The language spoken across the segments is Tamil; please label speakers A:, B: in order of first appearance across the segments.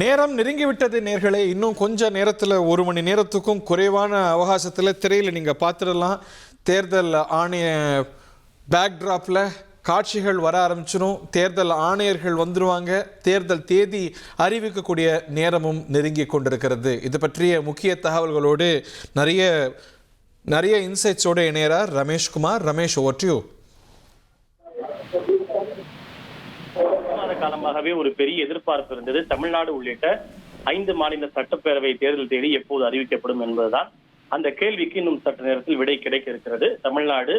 A: நேரம் நெருங்கிவிட்டது நேர்களே. இன்னும் கொஞ்ச நேரத்தில் 1 மணி நேரத்துக்கும் குறைவான அவகாசத்தில் திரையில் நீங்கள் பார்த்துடலாம். தேர்தல் ஆணைய பேக்ட்ராப்பில் காட்சிகள் வர ஆரம்பிச்சிடும். தேர்தல் ஆணையர்கள் வந்துடுவாங்க. தேர்தல் தேதி அறிவிக்கக்கூடிய நேரமும் நெருங்கி கொண்டிருக்கிறது. இது பற்றிய முக்கிய தகவல்களோடு நிறைய இன்சைட்ஸோடு இணையறார் Rameshkumar. Ramesh, over to you.
B: காலமாகவே ஒரு பெரிய எதிர்பார்ப்பு இருந்தது. தமிழ்நாடு உள்ளிட்ட 5 மாநில சட்டப்பேரவை தேர்தல் தேதி எப்போது அறிவிக்கப்படும் என்பதுதான். அந்த கேள்விக்கு இன்னும் சற்று நேரத்தில் விடை கிடைக்க இருக்கிறது. தமிழ்நாடு,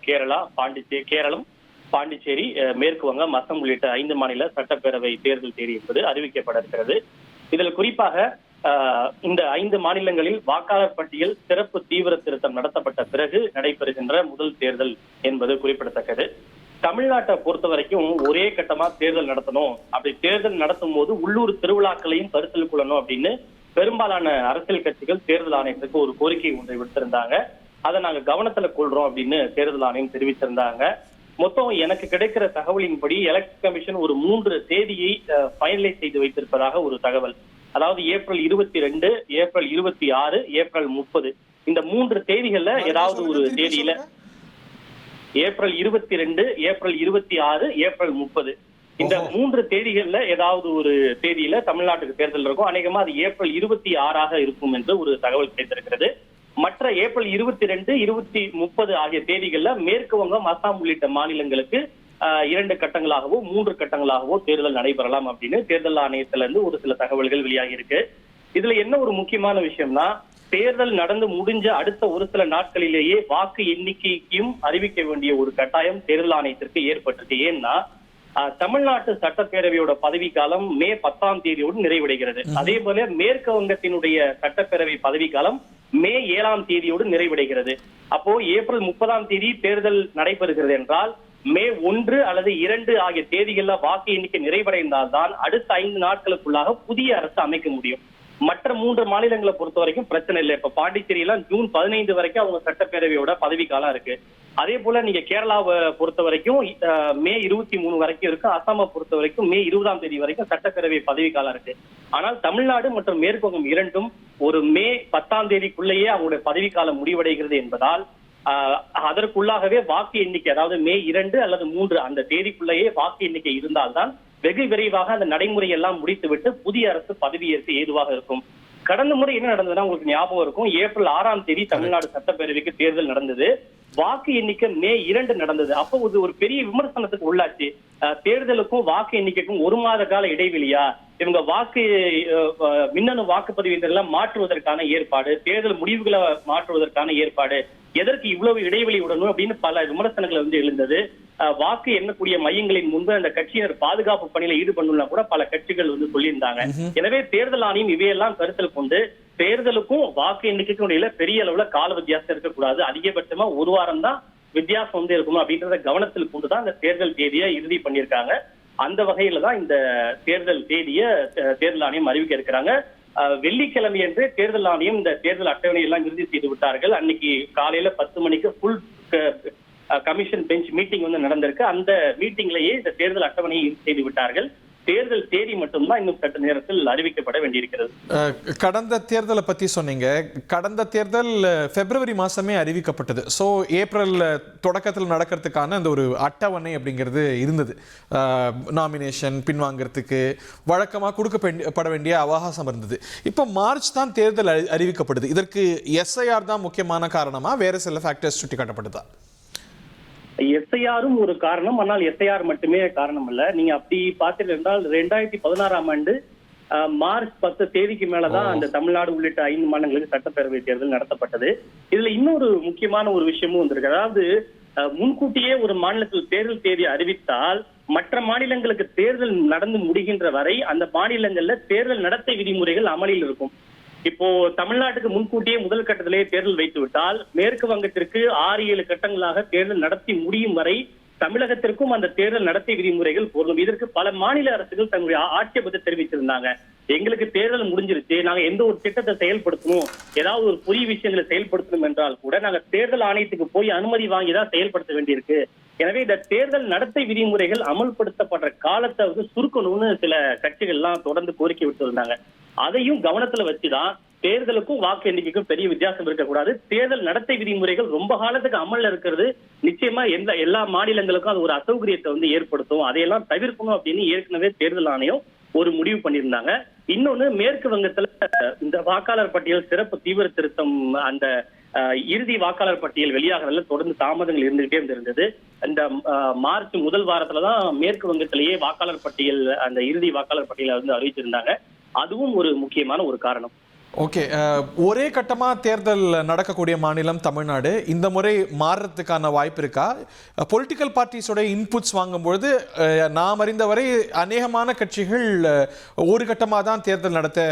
B: கேரளம், பாண்டிச்சேரி, மேற்கு வங்கம், அசாம் உள்ளிட்ட 5 மாநில சட்டப்பேரவை தேர்தல் தேதி என்பது அறிவிக்கப்பட இருக்கிறது. இதில் குறிப்பாக இந்த 5 மாநிலங்களில் வாக்காளர் பட்டியல் சிறப்பு தீவிர திருத்தம் நடத்தப்பட்ட பிறகு நடைபெறுகின்ற முதல் தேர்தல் என்பது குறிப்பிடத்தக்கது. தமிழ்நாட்டை பொறுத்த வரைக்கும் ஒரே கட்டமா தேர்தல் நடத்தணும், அப்படி தேர்தல் நடத்தும் போது உள்ளூர் திருவிழாக்களையும் கருத்தில் கொள்ளணும் அப்படின்னு பெரும்பாலான அரசியல் கட்சிகள் தேர்தல் ஆணையத்துக்கு ஒரு கோரிக்கை ஒன்றை விடுத்திருந்தாங்க. அதை நாங்க கவனத்துல கொள்றோம் அப்படின்னு தேர்தல் ஆணையம் தெரிவித்திருந்தாங்க. மொத்தம் எனக்கு கிடைக்கிற தகவலின்படி எலெக்ஷன் கமிஷன் ஒரு 3 தேதியை ஃபைனலைஸ் செய்து வைத்திருப்பதாக ஒரு தகவல். அதாவது ஏப்ரல் 22, ஏப்ரல் 26, ஏப்ரல் 30 இந்த 3 தேதிகள்ல ஏதாவது ஒரு தேதியில ஏப்ரல் 22, ஏப்ரல் 26, ஏப்ரல் 30 இந்த 3 தேதிகள்ல ஏதாவது ஒரு தேதியில தமிழ்நாட்டுக்கு தேர்தல் இருக்கும். அநேகமா அது ஏப்ரல் 26ஆக இருக்கும் என்று ஒரு தகவல் கிடைத்திருக்கிறது. மற்ற ஏப்ரல் 22, 20, 30 ஆகிய தேதிகள்ல மேற்கு வங்கம், அசாம் உள்ளிட்ட மாநிலங்களுக்கு 2 கட்டங்களாகவோ 3 கட்டங்களாகவோ தேர்தல் நடைபெறலாம் அப்படின்னு தேர்தல் ஆணையத்துல இருந்து ஒரு சில தகவல்கள் வெளியாகி இருக்கு. இதுல என்ன ஒரு முக்கியமான விஷயம்னா, தேர்தல் நடந்து முடிஞ்ச அடுத்த ஒரு சில நாட்களிலேயே வாக்கு எண்ணிக்கையும் அறிவிக்க வேண்டிய ஒரு கட்டாயம் தேர்தல் ஆணையத்திற்கு ஏற்பட்டிருக்கு. ஏன்னா தமிழ்நாட்டு சட்டப்பேரவையோட பதவிக்காலம் மே 10ஆம் தேதியோடு நிறைவடைகிறது. அதே போல மேற்கு வங்கத்தினுடைய சட்டப்பேரவை பதவிக்காலம் மே 7ஆம் தேதியோடு நிறைவடைகிறது. அப்போ ஏப்ரல் 30ஆம் தேதி தேர்தல் நடைபெறுகிறது என்றால் மே 1 அல்லது 2 ஆகிய தேதிகள்ல வாக்கு எண்ணிக்கை நிறைவடைந்தால்தான் அடுத்த 5 நாட்களுக்குள்ளாக புதிய அரசு அமைக்க முடியும். மற்ற 3 மாநிலங்களை பொறுத்த வரைக்கும் பிரச்சனை இல்லை. இப்ப பாண்டிச்சேரியெல்லாம் ஜூன் 15 வரைக்கும் அவங்க சட்டப்பேரவையோட பதவிக்காலம் இருக்கு. அதே போல நீங்க கேரளாவை பொறுத்த வரைக்கும் மே 23 வரைக்கும் இருக்கு. அசாமை பொறுத்த வரைக்கும் மே 20ஆம் தேதி வரைக்கும் சட்டப்பேரவை பதவிக்காலம் இருக்கு. ஆனால் தமிழ்நாடு மற்றும் மேற்கு வங்கம் இரண்டும் ஒரு மே 10ஆம் தேதிக்குள்ளேயே அவங்களுடைய பதவிக்காலம் முடிவடைகிறது என்பதால் அதற்குள்ளாகவே வாக்கு எண்ணிக்கை, அதாவது மே 2 அல்லது 3 அந்த தேதிக்குள்ளேயே வாக்கு எண்ணிக்கை இருந்தால்தான் வெகு விரைவாக அந்த நடைமுறை எல்லாம் முடித்துவிட்டு புதிய அரசு பதவியேற்க ஏதுவாக இருக்கும். கடந்த முறை என்ன நடந்ததுன்னா உங்களுக்கு ஞாபகம் இருக்கும். ஏப்ரல் 6ஆம் தேதி தமிழ்நாடு சட்டப்பேரவைக்கு தேர்தல் நடந்தது. வாக்கு எண்ணிக்கை மே 2 நடந்தது. அப்போ ஒரு பெரிய விமர்சனத்துக்கு உள்ளாச்சு. தேர்தலுக்கும் வாக்கு எண்ணிக்கைக்கும் 1 மாத கால இடைவெளியா, இவங்க மின்னணு வாக்குப்பதிவு எல்லாம் மாற்றுவதற்கான ஏற்பாடு, தேர்தல் முடிவுகளை மாற்றுவதற்கான ஏற்பாடு, எதற்கு இவ்வளவு இடைவெளி விடணும் அப்படின்னு பல விமர்சனங்கள் எழுந்தது. வாக்கு எண்ணக்கூடிய மையங்களின் முன்பு அந்த கட்சியினர் பாதுகாப்பு பணியில ஈடுபடணும்னா கூட பல கட்சிகள் சொல்லியிருந்தாங்க. எனவே தேர்தல் ஆணையம் இவையெல்லாம் கருத்தில் கொண்டு தேர்தலுக்கும் வாக்கு எண்ணிக்கைக்கும் இடையில பெரிய அளவுல கால வித்தியாசம் இருக்கக்கூடாது, அதிகபட்சமா 1 வாரம் தான் வித்தியாசம் இருக்கணும் அப்படின்றத கவனத்தில் கொண்டுதான் இந்த தேர்தல் தேதியை இறுதி பண்ணியிருக்காங்க. அந்த வகையில தான் இந்த தேர்தல் தேதியை தேர்தல் ஆணையம் அறிவிக்க இருக்கிறாங்க. வெள்ளிக்கிழமை என்று தேர்தல் ஆணையம் இந்த தேர்தல் அட்டவணை எல்லாம் இறுதி செய்து விட்டார்கள். அன்னைக்கு காலையில 10 மணிக்கு ஃபுல் கமிஷன் பெஞ்ச் மீட்டிங் நடந்திருக்கு. அந்த மீட்டிங்லயே இந்த தேர்தல் அட்டவணையை செய்து விட்டார்கள். தேர்தல் தேதி மட்டும்தான் இன்னும் சற்று நேரத்தில் அறிவிக்கப்பட வேண்டியிருக்கிறது.
A: கடந்த தேர்தலை பத்தி சொன்னீங்க. கடந்த தேர்தல் பிப்ரவரி மாசமே அறிவிக்கப்பட்டது. ஸோ ஏப்ரல் தொடக்கத்தில் நடக்கிறதுக்கான அந்த ஒரு அட்டவணை அப்படிங்கிறது இருந்தது. நாமினேஷன் பின்வாங்கிறதுக்கு வழக்கமாக கொடுக்கப்பட வேண்டிய அவகாசம் இருந்தது. இப்போ மார்ச் தான் தேர்தல் அறிவிக்கப்படுது. இதற்கு எஸ்ஐஆர் தான் முக்கியமான காரணமா, வேற சில ஃபேக்டர்ஸ் சுட்டி காட்டப்படுதா?
B: எஸ்ஐஆரும் ஒரு காரணம், ஆனால் எஸ்ஐஆர் மட்டுமே காரணம் அல்ல. நீங்க அப்படி பார்த்தீர்கள் என்றால் 2016ஆம் ஆண்டு மார்ச் 10 தேதிக்கு மேலதான் அந்த தமிழ்நாடு உள்ளிட்ட 5 மாநிலங்களுக்கு சட்டப்பேரவை தேர்தல் நடத்தப்பட்டது. இதுல இன்னொரு முக்கியமான ஒரு விஷயமும் வந்திருக்கு. அதாவது முன்கூட்டியே ஒரு மாநிலத்தில் தேர்தல் தேதி அறிவித்தால் மற்ற மாநிலங்களுக்கு தேர்தல் நடந்து முடிகின்ற வரை அந்த மாநிலங்கள்ல தேர்தல் நடத்தை விதிமுறைகள் அமலில் இருக்கும். இப்போ தமிழ்நாட்டுக்கு முன்கூட்டியே முதல் கட்டத்திலேயே தேர்தல் வைத்து விட்டால் மேற்கு வங்கத்திற்கு 6-7 கட்டங்களாக தேர்தல் நடத்தி முடியும் வரை தமிழகத்திற்கும் அந்த தேர்தல் நடத்தை விதிமுறைகள் பொருந்தும். இதற்கு பல மாநில அரசுகள் தங்களுடைய ஆட்சேபத்தை தெரிவித்திருந்தாங்க. எங்களுக்கு தேர்தல் முடிஞ்சிருச்சு, நாங்க எந்த ஒரு திட்டத்தை செயல்படுத்தணும், ஏதாவது ஒரு புதிய விஷயங்களை செயல்படுத்தணும் என்றால் கூட நாங்க தேர்தல் ஆணையத்துக்கு போய் அனுமதி வாங்கிதான் செயல்படுத்த வேண்டியிருக்கு. எனவே இந்த தேர்தல் நடத்தை விதிமுறைகள் அமல்படுத்தப்படுற காலத்தை வந்து சுருக்கணும்னு சில கட்சிகள் எல்லாம் தொடர்ந்து கோரிக்கை விட்டு இருந்தாங்க. அதையும் கவனத்துல வச்சுதான் தேர்தலுக்கும் வாக்கு எண்ணிக்கைக்கும் பெரிய வித்தியாசம் இருக்கக்கூடாது. தேர்தல் நடத்தை விதிமுறைகள் ரொம்ப காலத்துக்கு அமல்ல இருக்கிறது நிச்சயமா எல்லா மாநிலங்களுக்கும் அது ஒரு அசௌகரியத்தை வந்து ஏற்படுத்தும். அதையெல்லாம் தவிர்க்கணும் அப்படின்னு ஏற்கனவே தேர்தல் ஆணையம் ஒரு முடிவு பண்ணியிருந்தாங்க. இன்னொன்னு, மேற்கு வங்கத்துல இந்த வாக்காளர் பட்டியல் சிறப்பு தீவிர திருத்தம் அந்த இறுதி வாக்காளர் பட்டியல் வெளியாகிறதுல தொடர்ந்து தாமதங்கள் இருந்துகிட்டே இருந்திருந்தது. இந்த மார்ச் முதல் வாரத்துலதான் மேற்கு வங்கத்திலேயே வாக்காளர் பட்டியல் அந்த இறுதி வாக்காளர் பட்டியலை வந்து அறிவிச்சிருந்தாங்க. அதுவும் ஒரு முக்கியமான ஒரு காரணம்.
A: ஓகே, ஒரே கட்டமா தேர்தல் நடக்கக்கூடிய மாநிலம் தமிழ்நாடு. இந்த முறை மாறுறதுக்கான வாய்ப்பு இருக்கா? பொலிட்டிக்கல் பார்ட்டிஸோட இன்புட்ஸ் வாங்கும்பொழுது நாம் அறிந்தவரை அநேகமான கட்சிகள் ஒரு கட்டமாக தான் தேர்தல் நடத்த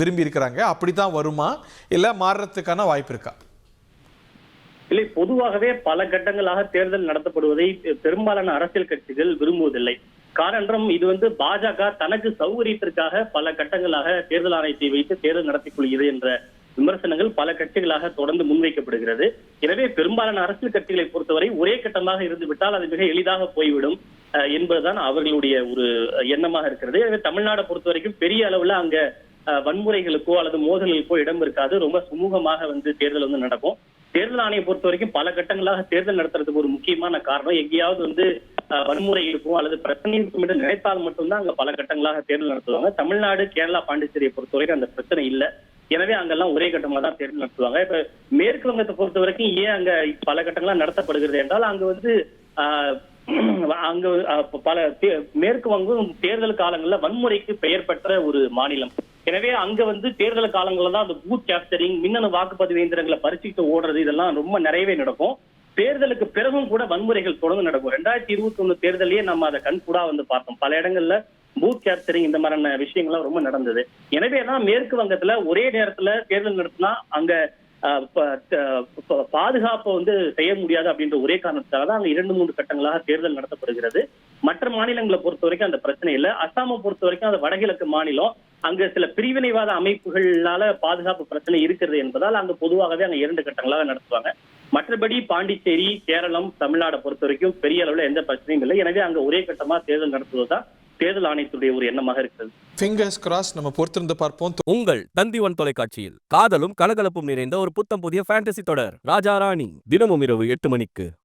A: விரும்பி இருக்கிறாங்க. அப்படித்தான் வருமா, இல்லை மாறுறதுக்கான வாய்ப்பு இருக்கா?
B: இல்லை, பொதுவாகவே பல கட்டங்களாக தேர்தல் நடத்தப்படுவதை பெரும்பாலான அரசியல் கட்சிகள் விரும்புவதில்லை. காரணம், இது வந்து பாஜக தனக்கு சௌகரியத்திற்காக பல கட்டங்களாக தேர்தல் ஆணையத்தை வைத்து தேர்தல் நடத்திக் கொள்கிறது என்ற விமர்சனங்கள் பல கட்சிகளாக தொடர்ந்து முன்வைக்கப்படுகிறது. எனவே பெரும்பாலான அரசியல் கட்சிகளை பொறுத்தவரை ஒரே கட்டமாக இருந்துவிட்டால் அது மிக எளிதாக போய்விடும் என்பதுதான் அவர்களுடைய ஒரு எண்ணமாக இருக்கிறது. எனவே தமிழ்நாட்டை பொறுத்த வரைக்கும் பெரிய அளவுல அங்க வன்முறைகளுக்கோ அல்லது மோதல்களுக்கோ இடம் இருக்காது. ரொம்ப சுமூகமாக வந்து தேர்தல் வந்து நடக்கும். தேர்தல் ஆணையம் பொறுத்த வரைக்கும் பல கட்டங்களாக தேர்தல் நடத்துறதுக்கு ஒரு முக்கியமான காரணம், எங்கேயாவது வந்து வன்முறை இருக்கும் அல்லது பிரச்சனை இருக்கும் என்று நினைத்தால் மட்டும்தான் அங்க பல கட்டங்களாக தேர்தல் நடத்துவாங்க. தமிழ்நாடு, கேரளா, பாண்டிச்சேரியை பொறுத்தவரைக்கும் அந்த பிரச்சனை இல்லை. எனவே அங்கெல்லாம் ஒரே கட்டமாக தான் தேர்தல் நடத்துவாங்க. இப்ப மேற்கு வங்கத்தை பொறுத்த வரைக்கும் ஏன் அங்க பல கட்டங்களா நடத்தப்படுகிறது என்றால், அங்க வந்து அங்க பல மேற்கு வங்கம் தேர்தல் காலங்கள்ல வன்முறைக்கு பெயர் பெற்ற ஒரு மாநிலம். எனவே அங்க வந்து தேர்தல் காலங்கள்ல தான் அந்த பூத் கேப்சரிங், மின்னணு வாக்குப்பதிவு இயந்திரங்களை பறிச்சுட்டு ஓடுறது, இதெல்லாம் ரொம்ப நிறையவே நடக்கும். தேர்தலுக்கு பிறகும் கூட வன்முறைகள் தொடர்ந்து நடக்கும். 2021 தேர்தலையே நம்ம அதை கண்கூடா வந்து பார்த்தோம். பல இடங்கள்ல பூத் கேப்சரிங் இந்த மாதிரியான விஷயங்கள்லாம் ரொம்ப நடந்தது. எனவே தான் மேற்கு வங்கத்துல ஒரே நேரத்துல தேர்தல் நடத்தினா அங்க பாதுகாப்பை வந்து செய்ய முடியாது அப்படின்ற ஒரே காரணத்துக்காக தான் அங்க 2-3 கட்டங்களாக தேர்தல் நடத்தப்படுகிறது. மற்ற மாநிலங்களை பொறுத்த வரைக்கும் அந்த பிரச்சனை இல்லை. அஸ்ஸாமை பொறுத்த வரைக்கும் அது வடகிழக்கு மாநிலம், அங்க சில பிரிவினைவாத அமைப்புகளால பாதுகாப்பு பிரச்சனை இருக்கிறது என்பதால் அங்க பொதுவாகவே அங்க 2 கட்டங்களாக நடத்துவாங்க. மற்றபடி பாண்டிச்சேரி, கேரளம், தமிழ்நாடை பொறுத்த வரைக்கும் பெரிய அளவுல எந்த பிரச்சனையும் இல்லை. எனவே அங்க ஒரே கட்டமா தேர்தல் நடத்துவதுதான் தேர்தல் ஆணையத்துடைய ஒரு எண்ணமாக இருக்கிறது.
A: ஃபிங்கர்ஸ் கிராஸ், நம்ம பொறுத்திருந்து பார்ப்போம்.
C: உங்கள் தந்தி1 தொலைக்காட்சியில் காதலும் கலகலப்பும் நிறைந்த ஒரு புத்தம் புதிய ஃபேண்டசி தொடர் ராஜா ராணி தினமும் இரவு 8 மணிக்கு.